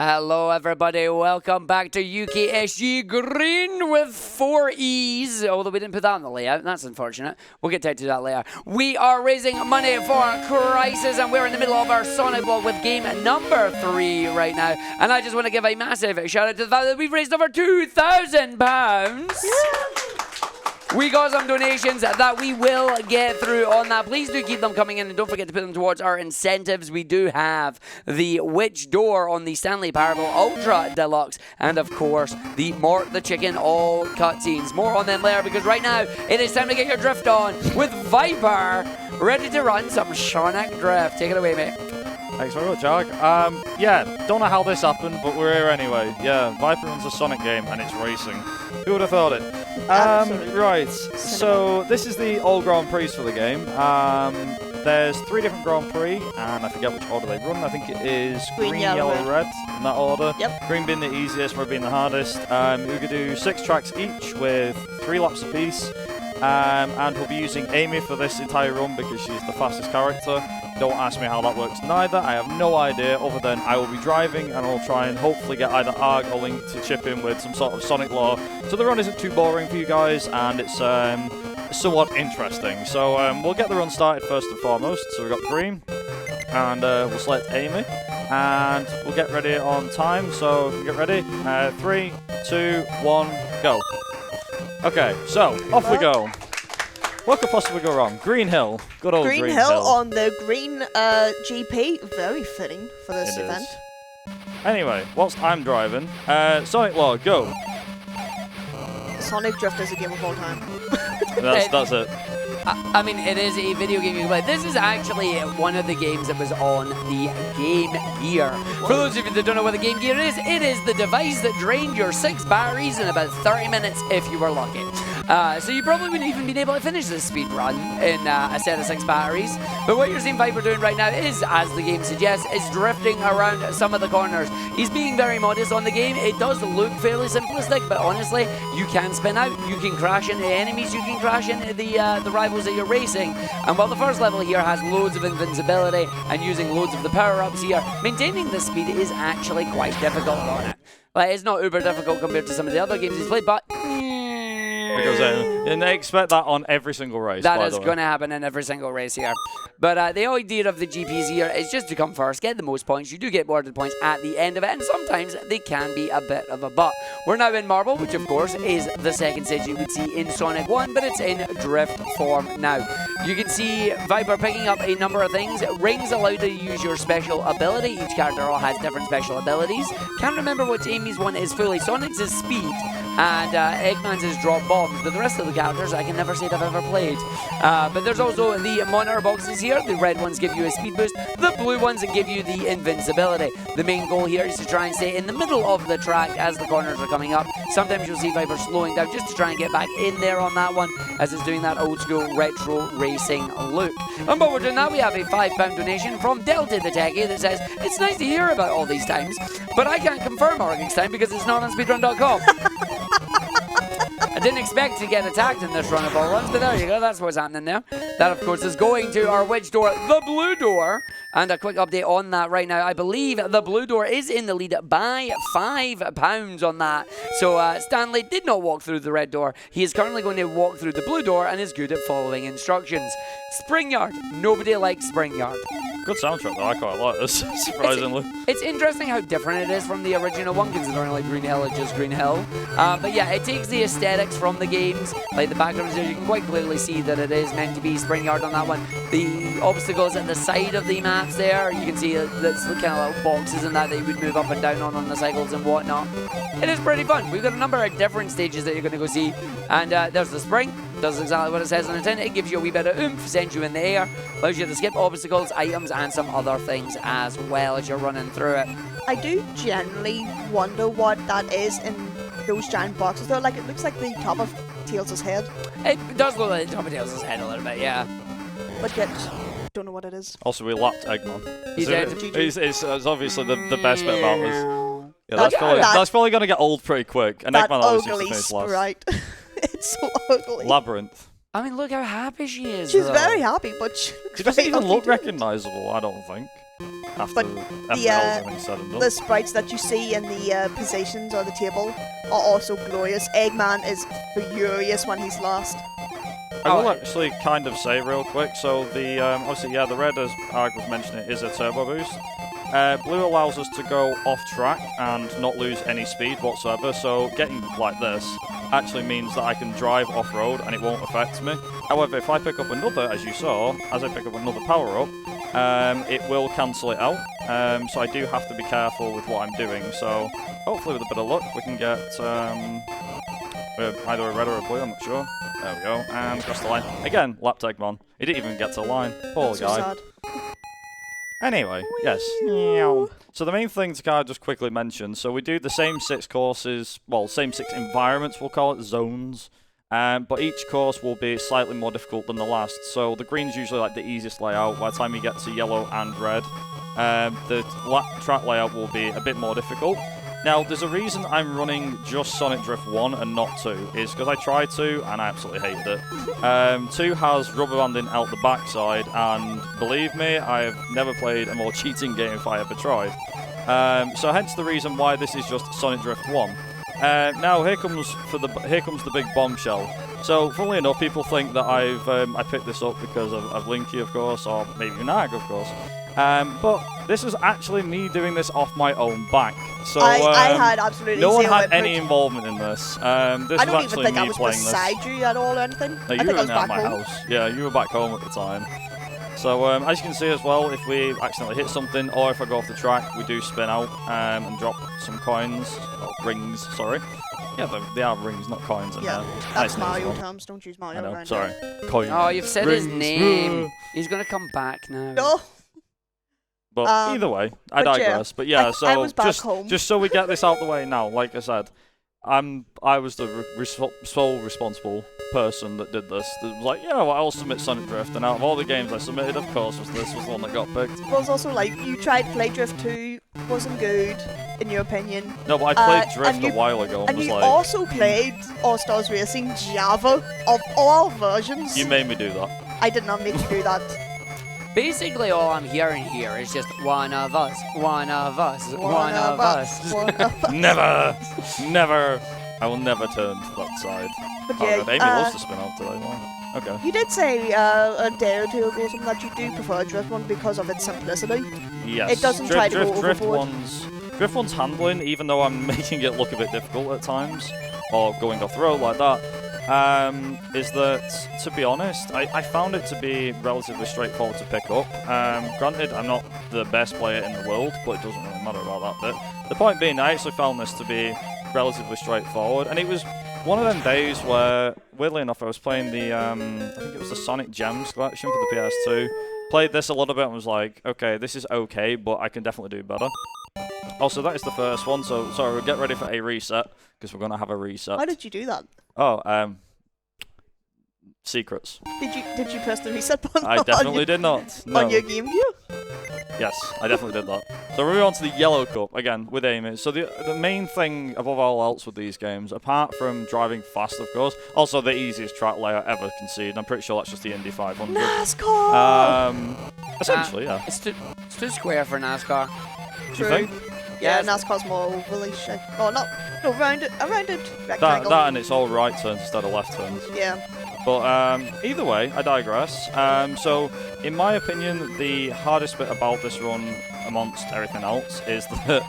Hello everybody, welcome back to UKSG Green with 4 E's, although we didn't put that on the layout, that's unfortunate. We'll get to that later. We are raising money for Crisis and we're in the middle of our Sonic Blog with game number 3 right now. And I just want to give a massive shout out to the fact that we've raised over £2,000. We got some donations that we will get through on that. Please do keep them coming in and don't forget to put them towards our incentives. We do have the Witch Door on the Stanley Parable Ultra Deluxe and of course the Mort the Chicken all cutscenes. More on them later because right now it is time to get your drift on with Viper ready to run some Sonic Drift. Take it away, mate. Thanks very much, Alec. Yeah, don't know how this happened, but we're here anyway. Yeah, Viper runs a Sonic game and it's racing. Who would have thought it? Right, so this is the all Grand Prix for the game. There's 3 different Grand Prix, and I forget which order they run. I think it is green, yellow, red, in that order. Yep. Green being the easiest, red being the hardest. We could do 6 tracks each with 3 laps apiece. And we'll be using Amy for this entire run because she's the fastest character. Don't ask me how that works neither. I have no idea other than I will be driving and I'll try and hopefully get either Arg or Link to chip in with some sort of Sonic lore. So the run isn't too boring for you guys and it's somewhat interesting. So we'll get the run started first and foremost. So we've got green and we'll select Amy and we'll get ready on time. So get ready. 3, 2, 1, go. Okay, so off we go. What could possibly go wrong? Green Hill. Good old Green Hill. On the green GP. Very fitting for this event. Anyway, whilst I'm driving, Sonic Lore, go. Sonic Drift is a game of all time. That's it. I mean, it is a video game you can play. This is actually one of the games that was on the Game Gear. For those of you that don't know what the Game Gear is, it is the device that drained your 6 batteries in about 30 minutes if you were lucky. So you probably wouldn't even been able to finish this speed run in a set of 6 batteries. But what you're seeing Viper doing right now is, as the game suggests, is drifting around some of the corners. He's being very modest on the game. It does look fairly simplistic, but honestly, you can spin out, you can crash into enemies, you can crash into the rivals that you're racing. And while the first level here has loads of invincibility and using loads of the power-ups here, maintaining this speed is actually quite difficult on it. Like, it's not uber difficult compared to some of the other games he's played, but and they expect that on every single race. That is going to happen in every single race here. But the idea of the GPs here is just to come first, get the most points. You do get awarded points at the end of it, and sometimes they can be a bit of a butt. We're now in Marble, which of course is the second stage you would see in Sonic 1, but it's in drift form now. You can see Viper picking up a number of things. Rings allow you to use your special ability. Each character all has different special abilities. Can't remember which Amy's one is fully. Sonic's is speed, and Eggman's is drop bombs, but the rest of the characters I can never say I've ever played. But there's also the monitor boxes here. The red ones give you a speed boost, the blue ones give you the invincibility. The main goal here is to try and stay in the middle of the track as the corners are coming up. Sometimes you'll see Viper slowing down just to try and get back in there on that one as it's doing that old school retro racing look. And while we're doing that, we have a £5 donation from Delta the Techie that says, "It's nice to hear about all these times, but I can't confirm Oregon's time because it's not on speedrun.com. I didn't expect to get attacked in this run of all runs, but there you go, that's what's happening there. That, of course, is going to our Witch Door, the Blue Door. And a quick update on that right now. I believe the Blue Door is in the lead by £5 on that. So Stanley did not walk through the Red Door. He is currently going to walk through the Blue Door and is good at following instructions. Springyard. Nobody likes Springyard. Good soundtrack though, I quite like this, surprisingly. It's interesting how different it is from the original one, considering like Green Hill is just Green Hill. But yeah, it takes the aesthetics from the games, like the backgrounds there, you can quite clearly see that it is meant to be Springyard on that one. The obstacles at the side of the maps there, you can see that's the kind of little boxes and that you would move up and down on the cycles and whatnot. It is pretty fun. We've got a number of different stages that you're going to go see, and there's the spring. Does exactly what it says on the tin. It gives you a wee bit of oomph, sends you in the air, allows you to skip obstacles, items, and some other things as well as you're running through it. I do generally wonder what that is in those giant boxes though. Like, it looks like the top of Tails' head. It does look like the top of Tails' head a little bit, yeah. But yet, don't know what it is. Also, we lapped Eggman. He did. It's obviously the best bit about this. Yeah, that's probably going to get old pretty quick. And Eggman always used to finish last. Sprite. It's so ugly. Labyrinth. I mean, look how happy she is. She's though. very happy, but she doesn't even look recognisable, I don't think. after But everything's said and done. the sprites that you see in the positions or the table are also glorious. Eggman is furious when he's lost. I will actually kind of say real quick, so the obviously, yeah, the red, as Arg was mentioning, is a turbo boost. Blue allows us to go off track and not lose any speed whatsoever, so getting like this actually means that I can drive off-road and it won't affect me. However, if I pick up another, as you saw, as I pick up another power-up, it will cancel it out, so I do have to be careful with what I'm doing. So hopefully with a bit of luck we can get either a red or a blue, I'm not sure. There we go, and across the line. Again, lapped Eggman. He didn't even get to the line. Poor So guy. sad. Anyway, yes. So the main thing to kind of just quickly mention, so we do the same 6 courses, well, same 6 environments, we'll call it, zones. But each course will be slightly more difficult than the last. So the green's usually like the easiest layout. By the time you get to yellow and red, the track layout will be a bit more difficult. Now, there's a reason I'm running just Sonic Drift 1 and not 2, is because I tried 2 and I absolutely hated it. 2 has rubber banding out the backside, and believe me, I've never played a more cheating game if I ever tried. So hence the reason why this is just Sonic Drift 1. Now here comes the big bombshell. So funnily enough, people think that I picked this up because of Linky, of course, or maybe Nag, of course. But this is actually me doing this off my own back. So I had absolutely no one zero had input. any involvement in this. This I was don't even actually think I me was playing this. beside you at all or anything. No, I you think I were was at back my home. house. Yeah, you were back home at the time. So as you can see as well, if we accidentally hit something, or if I go off the track, we do spin out and drop some coins, or rings, sorry. Yeah, they are rings, not coins in Yeah, there. that's Nice Mario names, terms. Don't use I Mario know, around sorry. here. Coins. Oh, you've said his rings. name. He's going to come back now. No. But either way, I but yeah, digress. But yeah, I so was back home. just so we get this out the way now, like I said, I was the sole responsible person that did this. That was like, you know what, I'll submit Sonic Drift, and out of all the games I submitted, of course, this was the one that got picked. It was also like you tried Play Drift 2, wasn't good in your opinion. No, but I played and Drift you- a while ago and And was you like, also played All Stars Racing Java of all versions. you made me do that. I did not make you do that. Basically, all I'm hearing here is just one of us, one of us, one of us. One of us. Never, never. I will never turn to that side. But Oh, yeah, God, Amy loves to spin out today. Wow. Okay. you did say a day or two ago something that you do prefer Drift 1 because of its simplicity. Yes. It doesn't try to go Drift overboard. Drift 1's handling, even though I'm making it look a bit difficult at times, or going off the road like that, is that, to be honest, I found it to be relatively straightforward to pick up. Granted, I'm not the best player in the world, but it doesn't really matter about that bit. The point being, I actually found this to be relatively straightforward, and it was one of them days where, weirdly enough, I was playing the, I think it was the Sonic Gems collection for the PS2. Played this a little bit and was like, okay, this is okay, but I can definitely do better. Also, that is the first one, so sorry, we'll get ready for a reset, because we're going to have a reset. How did you do that? Oh, secrets. Did you press the reset button? I definitely did not. No. On your GameCube? Yes, I definitely did that. So we're moving on to the Yellow Cup, again, with Amy. So the main thing above all else with these games, apart from driving fast, of course, also the easiest track layout ever conceived. I'm pretty sure that's just the Indy 500. NASCAR! Essentially, yeah. It's too square for NASCAR. Do you think? Yeah, Yes. NASCAR's more overly shit. Oh, no, rounded That rectangle. and it's all right turns instead of left turns. Yeah. But either way, I digress. So, in my opinion, the hardest bit about this run, amongst everything else, is that,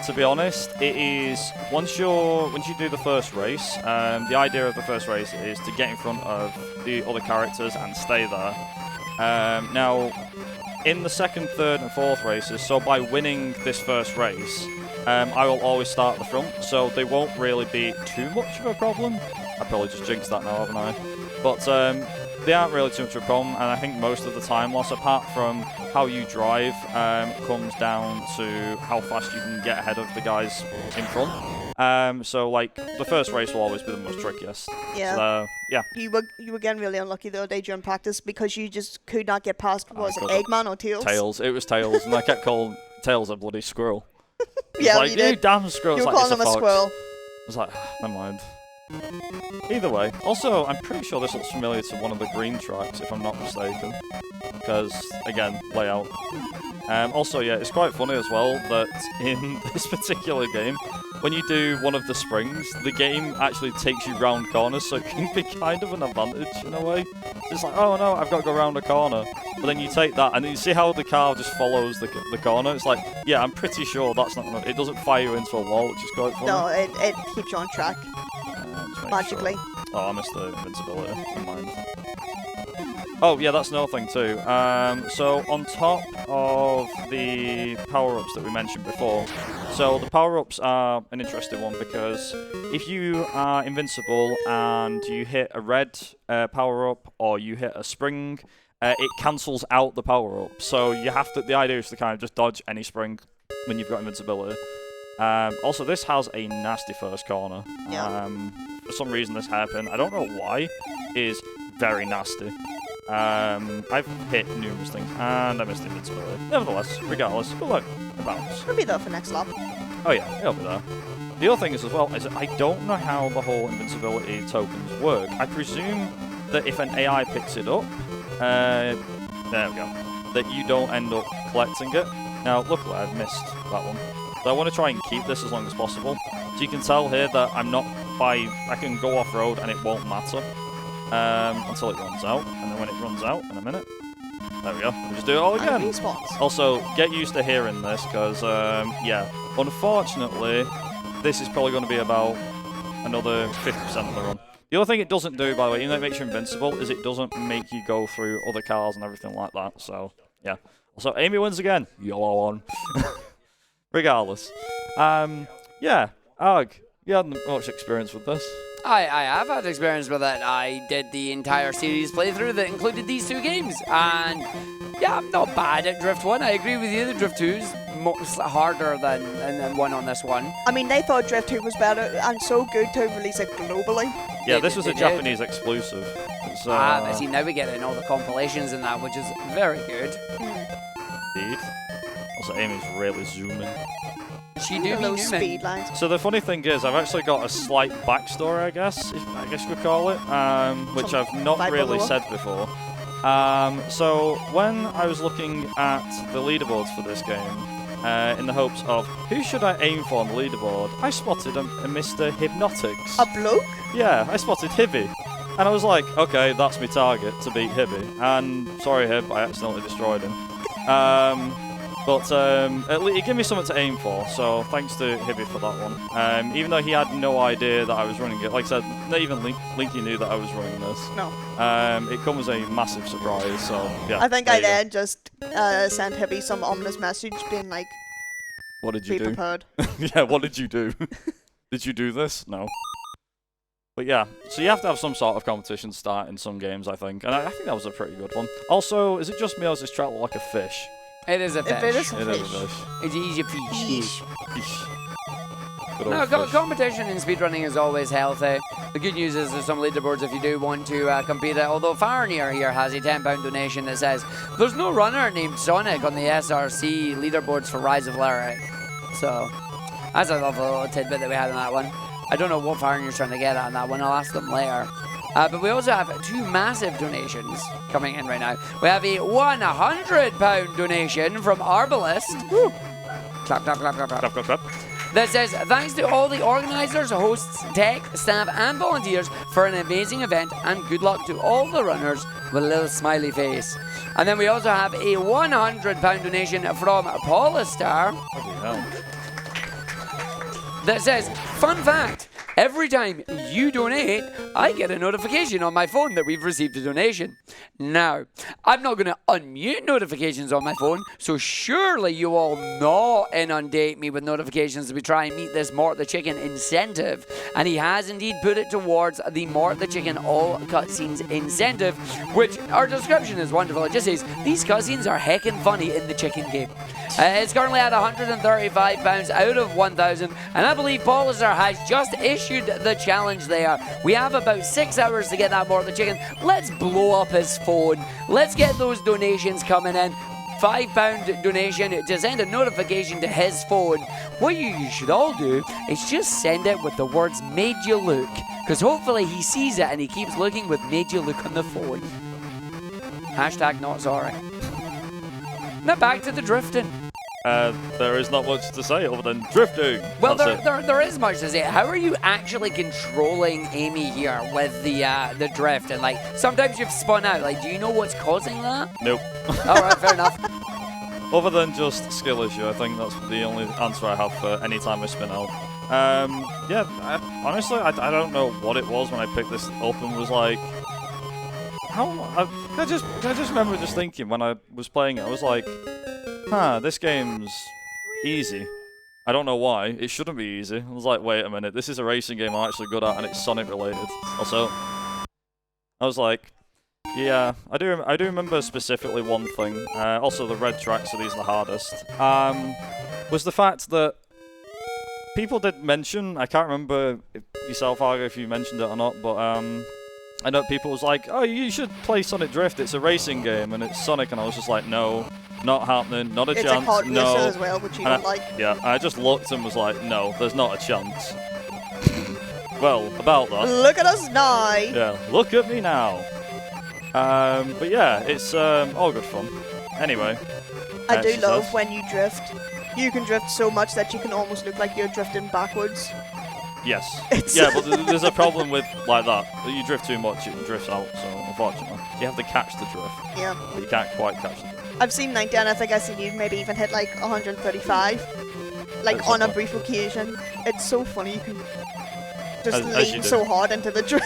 to be honest, it is once you do the first race. The idea of the first race is to get in front of the other characters and stay there. Now, in the second, third, and fourth races, so by winning this first race, I will always start at the front, so they won't really be too much of a problem. I probably just jinxed that now, haven't I? But they aren't really too much of a problem, and I think most of the time loss, apart from how you drive, comes down to how fast you can get ahead of the guys in front. So, like, the first race will always be the most trickiest. Yeah. So, yeah. You were getting really unlucky the other day during practice because you just could not get past, was it because of Eggman or Tails? Tails. It was Tails, and I kept calling Tails a bloody squirrel. Yeah, like, you did. damn squirrel. You It's were like, calling it's him a fox. squirrel. I was like, never mind. Either way. Also, I'm pretty sure this looks familiar to one of the green tracks, if I'm not mistaken. Because, again, layout. Also, yeah, it's quite funny as well that in this particular game, when you do one of the springs, the game actually takes you round corners, so it can be kind of an advantage in a way. It's like, oh no, I've got to go round a corner. But then you take that, and you see how the car just follows the corner? It's like, yeah, I'm pretty sure that's not gonna, it doesn't fire you into a wall, which is quite funny. No, it keeps you on track. Magically. Sure. Oh, I missed the invincibility. Never mind. Oh, yeah, that's another thing too. So on top of the power-ups that we mentioned before, so the power-ups are an interesting one because if you are invincible and you hit a red power-up or you hit a spring, it cancels out the power-up. So you have to. The idea is to kind of just dodge any spring when you've got invincibility. Also, this has a nasty first corner. Yeah. For some reason, this hairpin, I don't know why, is very nasty. I've hit numerous things, and I missed invincibility. Nevertheless, regardless, good luck. Bounce. It'll be there for next lap. Oh yeah, it'll be there. The other thing is as well, is that I don't know how the whole invincibility tokens work. I presume that if an AI picks it up, there we go, that you don't end up collecting it. Now, luckily I've missed that one. So I want to try and keep this as long as possible. So you can tell here that I'm not I can go off-road and it won't matter until it runs out. And then when it runs out in a minute, there we go. We just do it all again. Also, get used to hearing this because, yeah, unfortunately, this is probably going to be about another 50% of the run. The other thing it doesn't do, by the way, even though it makes you invincible, is it doesn't make you go through other cars and everything like that. So, yeah. Also, Amy wins again. Yellow on. Regardless. Yeah, Arg, you had much experience with this. I have had experience with it. I did the entire series playthrough that included these two games, and yeah, I'm not bad at Drift 1. I agree with you, the Drift 2 is harder than 1 on this one. I mean, they thought Drift 2 was better and so good to release it globally. Yeah, this was a Japanese exclusive. I see, now we get in all the compilations and that, which is very good. Indeed. Also, Amy's really zooming. She do those speed lines. So the funny thing is, I've actually got a slight backstory, I guess you could call it, which I've not really said before. So when I was looking at the leaderboards for this game, in the hopes of who should I aim for on the leaderboard, I spotted a Mr. Hypnotics. A bloke? Yeah, I spotted Hibby. And I was like, okay, that's my target to beat Hibby. And sorry, Hib, I accidentally destroyed him. But at least he gave me something to aim for, so thanks to Hibby for that one. Even though he had no idea that I was running it. Like I said, not even Linky knew that I was running this. No. It comes as a massive surprise, so yeah. I think I then just sent Hibby some ominous message being like, what did you do? Be prepared. Yeah, what did you do? Did you do this? No. But yeah, so you have to have some sort of competition start in some games, I think. And I think that was a pretty good one. Also, is it just me or does this track look like a fish? It is a fish. It is a It is a fish. fish. It's easy fish. Fish. No, competition in speedrunning is always healthy. The good news is there's some leaderboards if you do want to compete. Although Farnier here has a £10 donation that says there's no runner named Sonic on the SRC leaderboards for Rise of Lyric. So that's a lovely little tidbit that we had on that one. I don't know what Farnier's trying to get at on that one. I'll ask them later. But we also have two massive donations coming in right now. We have a £100 donation from Arbalist. Woo. Clap, clap, clap, clap, clap. Clap, clap, clap. That says, thanks to all the organisers, hosts, tech, staff and volunteers for an amazing event, and good luck to all the runners with a little smiley face. And then we also have a £100 donation from Polistar that says, fun fact, every time you donate, I get a notification on my phone that we've received a donation. Now, I'm not going to unmute notifications on my phone, so surely you all not inundate me with notifications as we try and meet this Mort the Chicken incentive. And he has indeed put it towards the Mort the Chicken all cutscenes incentive, which our description is wonderful. It just says, these cutscenes are heckin' funny in the chicken game. It's currently at £135 out of 1,000, and I believe Polistar has just issued the challenge there. We have about 6 hours to get that Mort the Chicken. Let's blow up his phone. Let's get those donations coming in. £5 donation to send a notification to his phone. What you should all do is just send it with the words "made you look," because hopefully he sees it and he keeps looking with "made you look" on the phone. Hashtag not sorry. Now back to the drifting. There is not much to say other than drifting. Well, there is much to say. How are you actually controlling Amy here with the drift? And like sometimes you've spun out. Like, do you know what's causing that? Nope. All right, fair enough. Other than just skill issue, I think that's the only answer I have for any time I spin out. Yeah, honestly, I don't know what it was when I picked this up and was like, I just remember just thinking when I was playing it, I was like, this game's easy. I don't know why. It shouldn't be easy. I was like, wait a minute, this is a racing game I'm actually good at and it's Sonic related. Also, I was like, yeah, I do remember specifically one thing. Also, the red tracks, so these are the hardest. Was the fact that people did mention, I can't remember if yourself, Argo, if you mentioned it or not, but I know people was like, oh, you should play Sonic Drift, it's a racing game and it's Sonic, and I was just like, no, not happening, not a chance, It's a hard no. racer as well, which you don't like. Yeah, I just looked and was like, no, there's not a chance. Well, about that. Look at us now! Yeah, look at me now. But yeah, it's all good fun. Anyway. I do love when you drift. You can drift so much that you can almost look like you're drifting backwards. Yes. Yeah, but there's a problem with like that. You drift too much, it drifts out, so unfortunately. You have to catch the drift. Yeah. But you can't quite catch the drift. I've seen 90 and I think I've seen you maybe even hit like 135. Like That's on a okay. brief occasion. It's so funny, you can just As you lean do. so hard into the drift.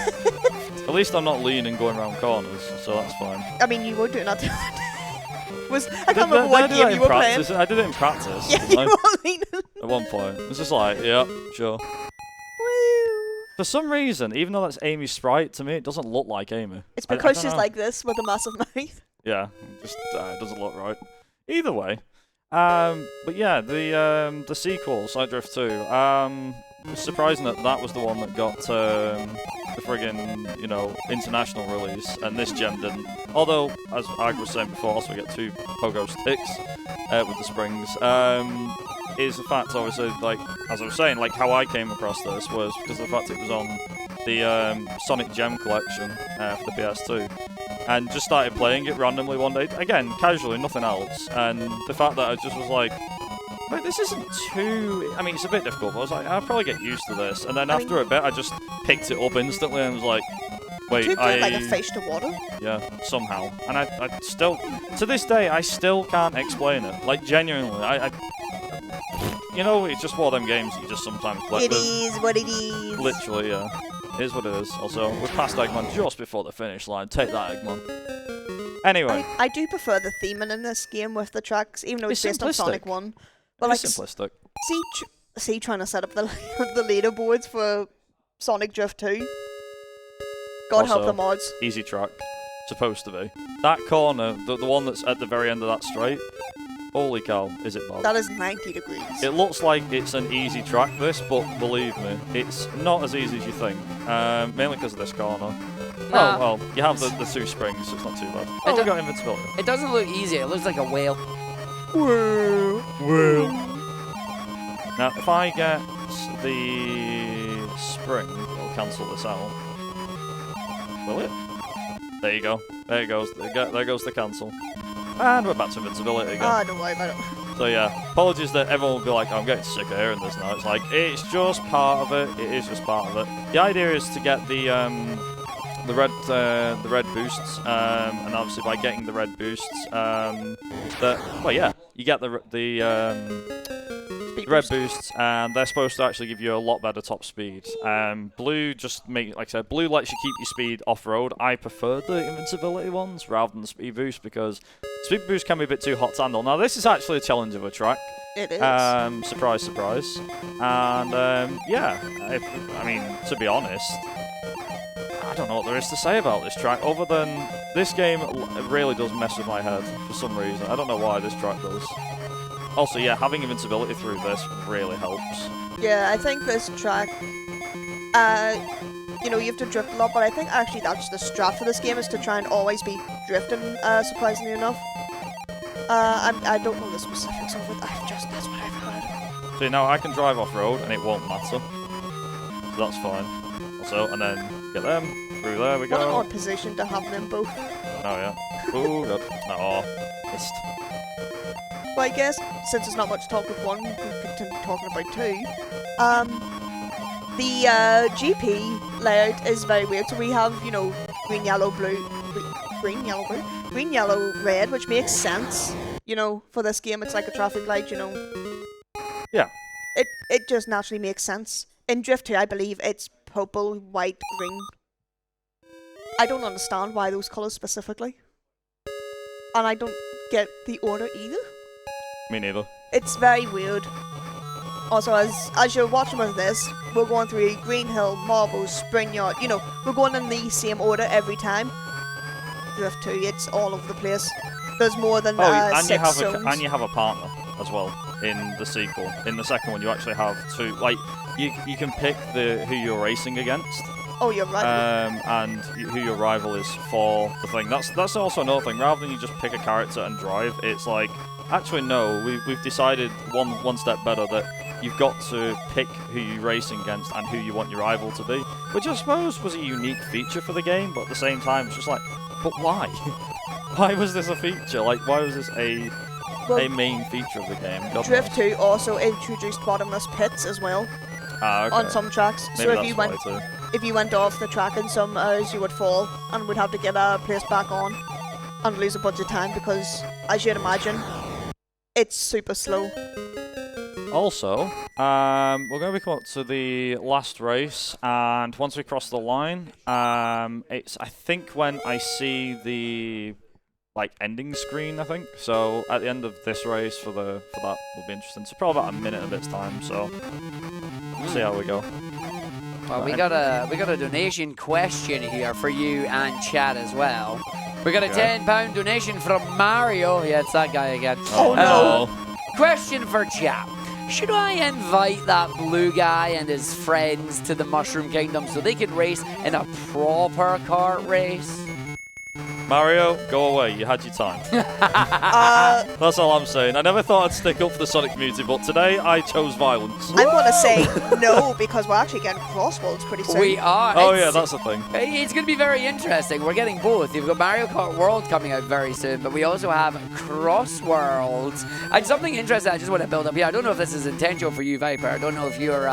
At least I'm not leaning going around corners, so that's fine. I mean, you were doing that. I can't remember what game you were playing. I did it in practice. Yeah, didn't you I? were leaning. At one point. It was just like, yeah, sure. Woo. For some reason, even though that's Amy's sprite, to me it doesn't look like Amy. It's I because don't she's know. like this with a massive mouth. Yeah, just it doesn't look right. Either way, but yeah, the sequel, Sonic Drift 2. It's surprising that was the one that got the friggin' international release, and this gem didn't. Although, as I was saying before, also we get 2 pogo sticks with the springs. Is the fact, obviously, like as I was saying, like how I came across this was because of the fact it was on the Sonic Gem collection for the PS2. And just started playing it randomly one day, again, casually, nothing else. And the fact that I just was like, wait, this isn't too... I mean, it's a bit difficult, but I was like, I'll probably get used to this. And then after a bit, I just picked it up instantly and was like, wait, You put like a fish to water. Yeah, somehow. And I still... To this day, I still can't explain it. Like, genuinely, it's just one of them games you just sometimes play It with. is what it is. Literally, yeah. It is what it is. Also, we're past Eggman just before the finish line. Take that, Eggman. Anyway. I do prefer the theming in this game with the tracks, even though it's based on simplistic. Sonic 1. But like, It's simplistic. see trying to set up the the leaderboards for Sonic Drift 2. God help Also, the mods. Easy track. Supposed to be. That corner, the one that's at the very end of that straight, holy cow, is it bad. That is 90 degrees. It looks like it's an easy track, this, but believe me, it's not as easy as you think. Mainly because of this corner. Nah. Oh, well, you have the 2 springs, so it's not too bad. It Oh, we do- got invincibility. It doesn't look easy. It looks like a whale. Now, if I get the spring, it'll cancel this out. Will it? There you go. There it goes. There goes the cancel. And we're back to invincibility again. Don't worry about it. So yeah, apologies that everyone will be like, I'm getting sick of hearing this now. It's like, it's just part of it. It is just part of it. The idea is to get the red boosts, and obviously by getting the red boosts, you get the red boosts, and they're supposed to actually give you a lot better top speed. Blue like I said, blue lets you keep your speed off-road. I prefer the invincibility ones rather than the speed boost because speed boost can be a bit too hot to handle. Now this is actually a challenge of a track. It is. Surprise, surprise. And I mean, to be honest, I don't know what there is to say about this track other than this game really does mess with my head for some reason. I don't know why this track does. Also, yeah, having invincibility through this really helps. Yeah, I think this track, you have to drift a lot, but I think actually that's the strat for this game is to try and always be drifting, surprisingly enough. I don't know the specifics of it. That's what I've heard. See, now I can drive off-road and it won't matter. So that's fine. Also, and then get them through there. We go. What an odd position to have them both. Oh yeah. Oh god. Oh, missed. Well, I guess since there's not much talk with one, we could continue talking about two. The GP layout is very weird. So we have, you know, green, yellow, red, which makes sense. You know, for this game, it's like a traffic light. You know. Yeah. It just naturally makes sense. In Drift 2, I believe it's purple, white, green. I don't understand why those colours specifically. And I don't get the order either. Me neither. It's very weird. Also, as you're watching with this, we're going through Green Hill, Marbles, Spring Yard. You know, we're going in the same order every time. Drift 2, it's all over the place. There's more than and 6 zones. And you have a partner as well in the sequel. In the second one, you actually have two. Like you can pick who you're racing against. Oh, you're right. And who your rival is for the thing. That's also another thing. Rather than you just pick a character and drive, it's like, actually no, we've decided one step better that you've got to pick who you're racing against and who you want your rival to be, which I suppose was a unique feature for the game, but at the same time it's just like, but why? Why was this a feature? Like, why was this a main feature of the game? God Drift knows. 2 also introduced bottomless pits as well Okay. on some tracks. Maybe So that's if you went off the track in some areas, you would fall and would have to get a place back on and lose a bunch of time because, as you'd imagine, it's super slow. Also, we're going to be coming up to the last race, and once we cross the line, it's I think when I see the ending screen. I think so. At the end of this race, for that will be interesting. So probably about a minute of its time. So we'll see how we go. Well, we got a donation question here for you and chat as well. We got a £10 donation from Mario. Yeah, it's that guy again. Oh no! Question for chat. Should I invite that blue guy and his friends to the Mushroom Kingdom so they can race in a proper kart race? Mario, go away. You had your time. That's all I'm saying. I never thought I'd stick up for the Sonic community, but today I chose violence. I'm going to say no because we're actually getting Crossworlds pretty soon. We are. Oh yeah, that's the thing. It's going to be very interesting. We're getting both. You've got Mario Kart World coming out very soon, but we also have Crossworlds. And something interesting I just want to build up here. I don't know if this is intentional for you, Viper. I don't know if you're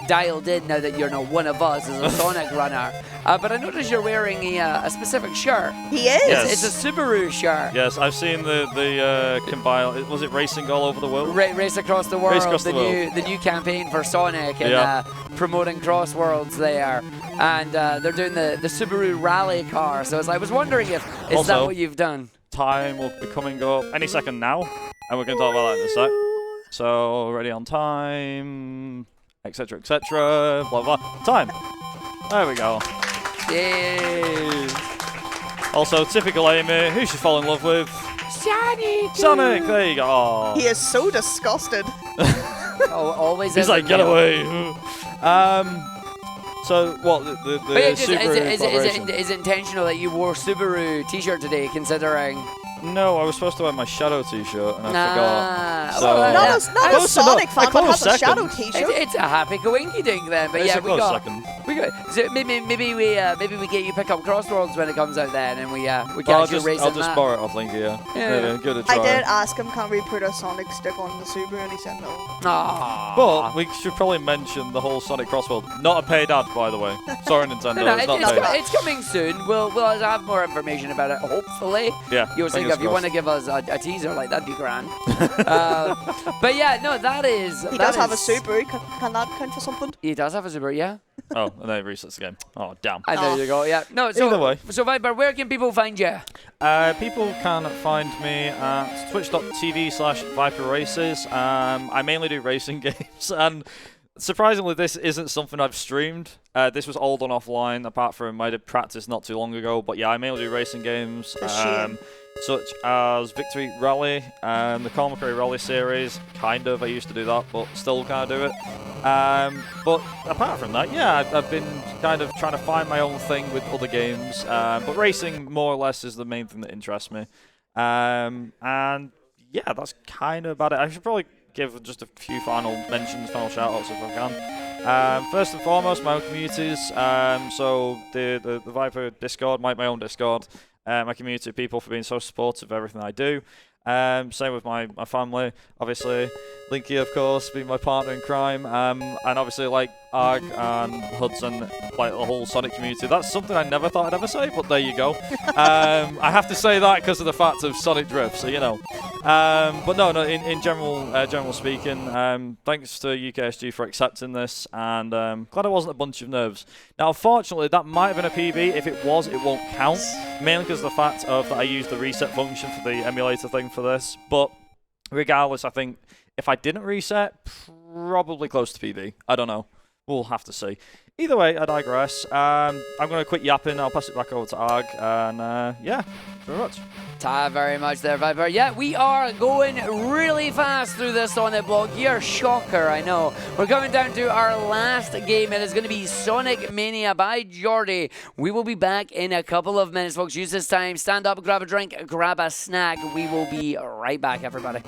dialed in now that you're one of us as a Sonic runner. But I noticed you're wearing a specific shirt. He is. Yes. It's a Subaru shirt. Yes, I've seen the compile. Was it racing all over the world? Race Across the World. Race Across the World. The new campaign for Sonic and promoting Crossworlds there. And they're doing the Subaru rally car. So I was wondering if is that what you've done? Time will be coming up any second now, and we're going to talk about that in a sec. So ready on time, etc., etc. Blah blah. Time. There we go. Yay. Also, typical Amy, who should fall in love with? Sonic! Sonic! There you go. Aww. He is so disgusted. Always. He's like, get away. So, what, the Subaru is it intentional that you wore Subaru t-shirt today, considering... No, I was supposed to wear my Shadow t-shirt, and I forgot. So, well, not a Sonic fan, but has a Shadow t-shirt. It's a happy coinky dink then. But it's yeah, a close second. So maybe we get you pick up Crossworlds when it comes out then, and we catch you racing I'll just borrow it off Linky, yeah. Give it a try. I did ask him, can we put a Sonic stick on the Subaru, and he said no. Aww. But we should probably mention the whole Sonic Crossworld. Not a paid ad, by the way. Sorry, Nintendo. It's coming soon. We'll have more information about it, hopefully. Yeah. You were saying if you want to give us a teaser, like, that'd be grand. But yeah, no, that is... He does have a Subaru. Can that count for something? He does have a Subaru, yeah. Oh, and then it resets the game. Oh, damn. And there you go, yeah. No, so, either way. So, Viper, where can people find you? People can find me at twitch.tv/ViperRaces. I mainly do racing games, and surprisingly, this isn't something I've streamed. This was all done offline, apart from I did practice not too long ago. But yeah, I mainly do racing games, such as Victory Rally, the Colin McRae Rally series. Kind of, I used to do that, but still can't do it. But apart from that, yeah, I've been kind of trying to find my own thing with other games. But racing, more or less, is the main thing that interests me. And yeah, that's kind of about it. I should probably give just a few final mentions, final shout-outs if I can. First and foremost, my own communities. So the Viper Discord, my own Discord, my community of people for being so supportive of everything I do. Same with my family, obviously. Linky, of course, being my partner in crime. And obviously, like, Arg and Hudson, like, the whole Sonic community. That's something I never thought I'd ever say, but there you go. I have to say that because of the fact of Sonic Drift, so you know. But no, in general speaking, thanks to UKSG for accepting this, and glad it wasn't a bunch of nerves. Now, unfortunately, that might have been a PB. If it was, it won't count, mainly because of the fact of that I used the reset function for the emulator thing for this. But regardless, I think if I didn't reset, probably close to PB. I don't know. We'll have to see. Either way, I digress. I'm going to quit yapping. I'll pass it back over to Arg. And yeah, very much. Ta very much there, Viper. Yeah, we are going really fast through this Sonic block here. Shocker, I know. We're coming down to our last game. It is going to be Sonic Mania by Jordy. We will be back in a couple of minutes, folks. Use this time. Stand up, grab a drink, grab a snack. We will be right back, everybody.